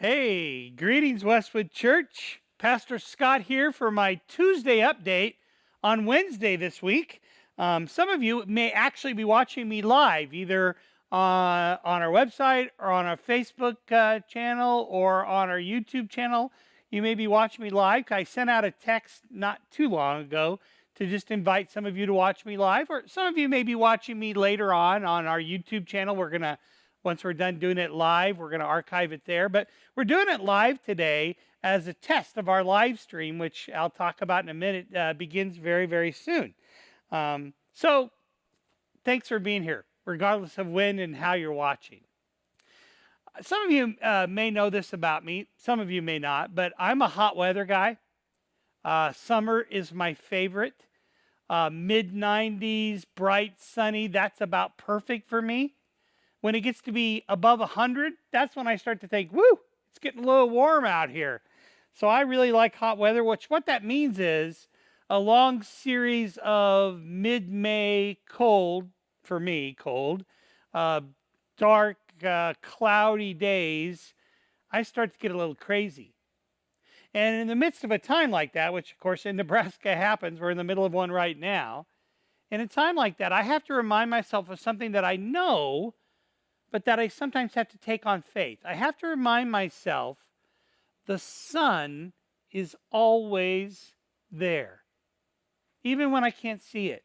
Hey, greetings, Westwood Church. Pastor Scott here for my Tuesday update on Wednesday this week. Some of you may actually be watching me live, either on our website or on our Facebook channel or on our YouTube channel. You may be watching me live. I sent out a text not too long ago to just invite some of you to watch me live, or some of you may be watching me later on our YouTube channel. Once we're done doing it live, we're going to archive it there. But we're doing it live today as a test of our live stream, which I'll talk about in a minute, begins very, very soon. So thanks for being here, regardless of when and how you're watching. Some of you may know this about me. Some of you may not, but I'm a hot weather guy. Summer is my favorite. Mid-90s, bright, sunny, that's about perfect for me. When it gets to be above 100, that's when I start to think, woo, it's getting a little warm out here. So I really like hot weather, which what that means is a long series of mid-May cold, for me, cold, dark, cloudy days, I start to get a little crazy. And in the midst of a time like that, which of course in Nebraska happens, we're in the middle of one right now, in a time like that, I have to remind myself of something that I know, but that I sometimes have to take on faith. I have to remind myself the sun is always there, even when I can't see it,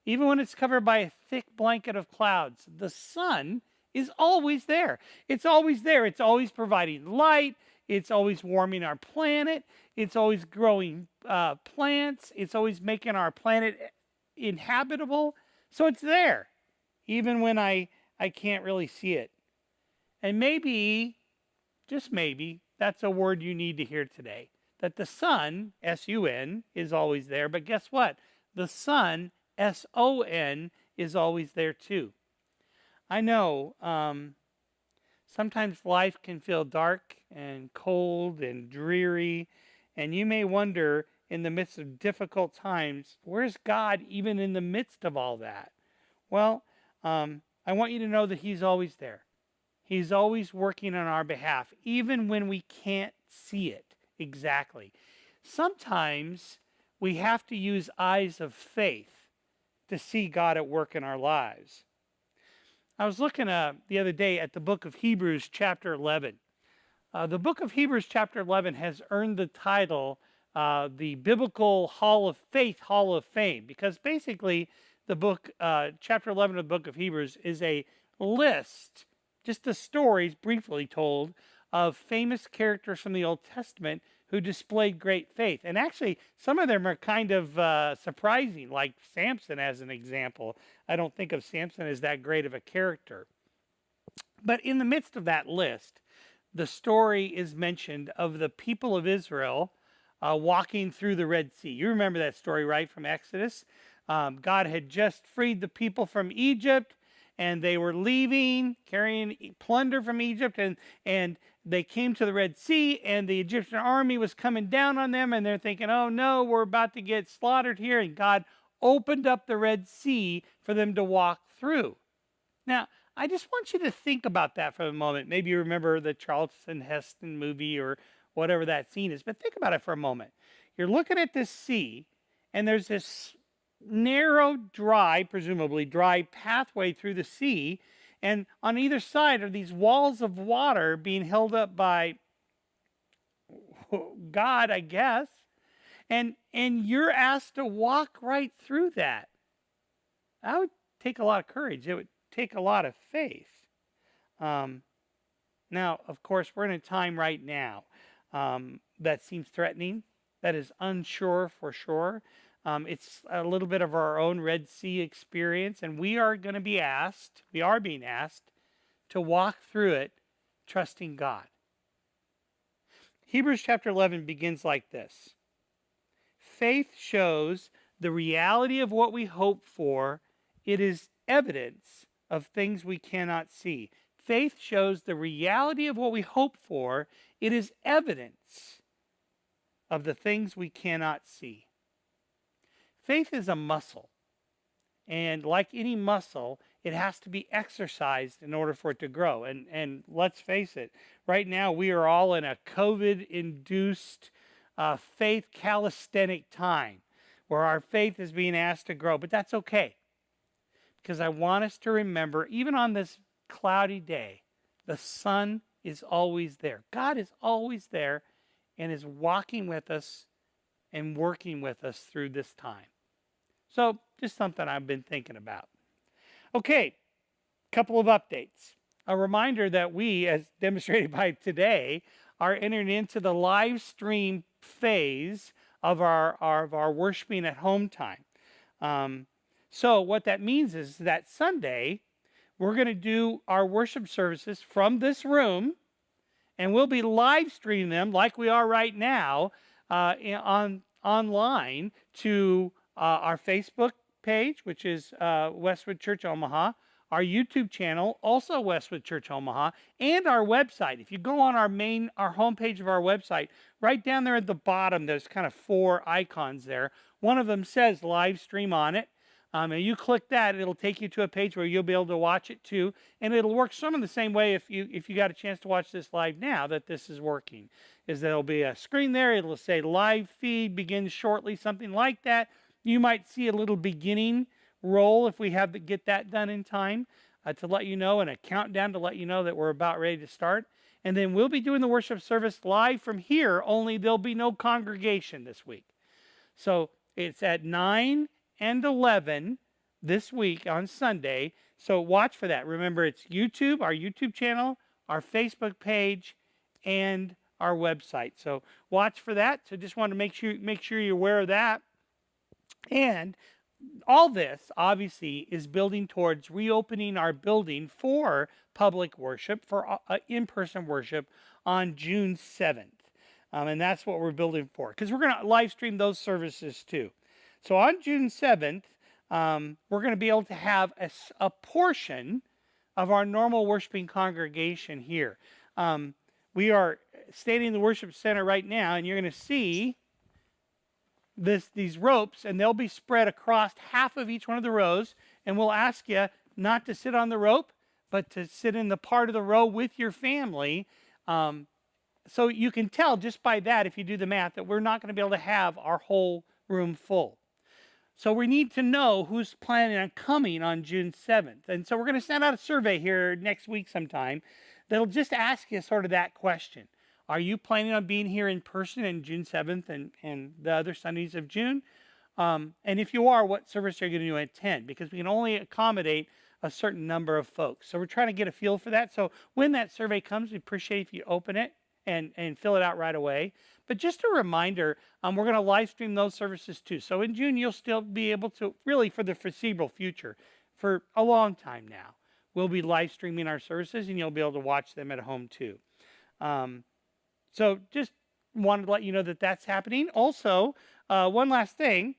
even when it's covered by a thick blanket of clouds. The sun is always there. It's always there. It's always providing light. It's always warming our planet. It's always growing plants. It's always making our planet inhabitable. So it's there, even when I can't really see it. And maybe, just maybe, that's a word you need to hear today. That the sun, S-U-N, is always there. But guess what? The sun, S-O-N, is always there too. I know sometimes life can feel dark and cold and dreary. And you may wonder, in the midst of difficult times, where's God even in the midst of all that? Well, I want you to know that He's always there. He's always working on our behalf, even when we can't see it exactly. Sometimes we have to use eyes of faith to see God at work in our lives. I was looking the other day at the book of Hebrews chapter 11. The book of Hebrews chapter 11 has earned the title the Biblical Hall of Faith Hall of Fame, because basically the book, chapter 11 of the book of Hebrews, is a list, just the stories briefly told, of famous characters from the Old Testament who displayed great faith. And actually, some of them are kind of surprising, like Samson as an example. I don't think of Samson as that great of a character. But in the midst of that list, the story is mentioned of the people of Israel walking through the Red Sea. You remember that story, right, from Exodus? God had just freed the people from Egypt, and they were leaving, carrying plunder from Egypt, and they came to the Red Sea, and the Egyptian army was coming down on them, and they're thinking, oh no, we're about to get slaughtered here, and God opened up the Red Sea for them to walk through. Now, I just want you to think about that for a moment. Maybe you remember the Charlton Heston movie or whatever that scene is, but think about it for a moment. You're looking at this sea, and there's this narrow, presumably dry pathway through the sea, and on either side are these walls of water being held up by God, I guess, and you're asked to walk right through that. That would take a lot of courage. It would take a lot of faith. Now, of course, we're in a time right now that seems threatening, that is unsure for sure. It's a little bit of our own Red Sea experience, and we are being asked to walk through it trusting God. Hebrews chapter 11 begins like this. Faith shows the reality of what we hope for. It is evidence of things we cannot see. Faith shows the reality of what we hope for. It is evidence of the things we cannot see. Faith is a muscle, and like any muscle, it has to be exercised in order for it to grow. And let's face it, right now we are all in a COVID-induced faith calisthenic time where our faith is being asked to grow. But that's okay, because I want us to remember, even on this cloudy day, the sun is always there. God is always there and is walking with us and working with us through this time. So just something I've been thinking about. Okay, couple of updates. A reminder that we, as demonstrated by today, are entering into the live stream phase of our worshiping at home time. So what that means is that Sunday, we're going to do our worship services from this room, and we'll be live streaming them like we are right now online to our Facebook page, which is Westwood Church Omaha, our YouTube channel, also Westwood Church Omaha, and our website. If you go on our homepage of our website, right down there at the bottom, there's kind of 4 icons there. One of them says live stream on it. And you click that, it'll take you to a page where you'll be able to watch it too. And it'll work some of the same way if you got a chance to watch this live now that this is working. Is there'll be a screen there, it'll say live feed begins shortly, something like that. You might see a little beginning roll if we have to get that done in time to let you know, and a countdown to let you know that we're about ready to start. And then we'll be doing the worship service live from here, only there'll be no congregation this week. So it's at 9 and 11 this week on Sunday. So watch for that. Remember, it's YouTube, our YouTube channel, our Facebook page, and our website. So watch for that. So just wanted to make sure you're aware of that. And all this, obviously, is building towards reopening our building for public worship, for in-person worship on June 7th. And that's what we're building for, because we're going to live stream those services too. So on June 7th, we're going to be able to have a portion of our normal worshiping congregation here. We are standing in the worship center right now, and you're going to see these ropes, and they'll be spread across half of each one of the rows. And we'll ask you not to sit on the rope, but to sit in the part of the row with your family. So you can tell just by that, if you do the math, that we're not going to be able to have our whole room full. So we need to know who's planning on coming on June 7th. And so we're going to send out a survey here next week sometime that'll just ask you sort of that question. Are you planning on being here in person on June 7th and the other Sundays of June? And if you are, what service are you going to attend? Because we can only accommodate a certain number of folks. So we're trying to get a feel for that. So when that survey comes, we appreciate if you open it and fill it out right away. But just a reminder, we're going to live stream those services too. So in June, you'll still be able to, really for the foreseeable future, for a long time now, we'll be live streaming our services, and you'll be able to watch them at home too. So just wanted to let you know that that's happening. Also, one last thing,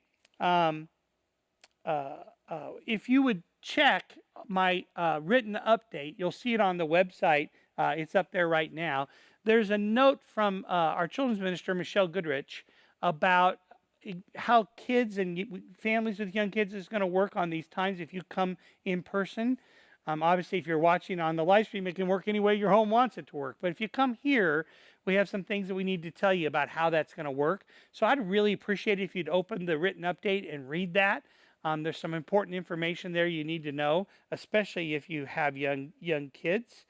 if you would check my written update, you'll see it on the website. It's up there right now. There's a note from our children's minister, Michelle Goodrich, about how kids and families with young kids is going to work on these times if you come in person. Obviously, if you're watching on the live stream, it can work any way your home wants it to work. But if you come here, we have some things that we need to tell you about how that's going to work. So I'd really appreciate it if you'd open the written update and read that. There's some important information there you need to know, especially if you have young kids.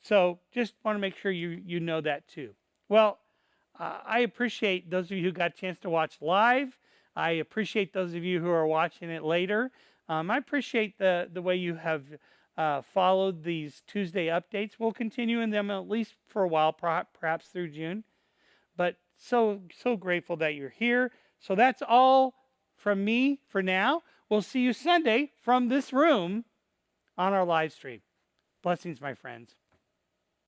So just want to make sure you know that too. Well, I appreciate those of you who got a chance to watch live. I appreciate those of you who are watching it later. I appreciate the way you have followed these Tuesday updates. We'll continue in them at least for a while, perhaps through June. But so grateful that you're here. So that's all from me for now. We'll see you Sunday from this room on our live stream. Blessings, my friends.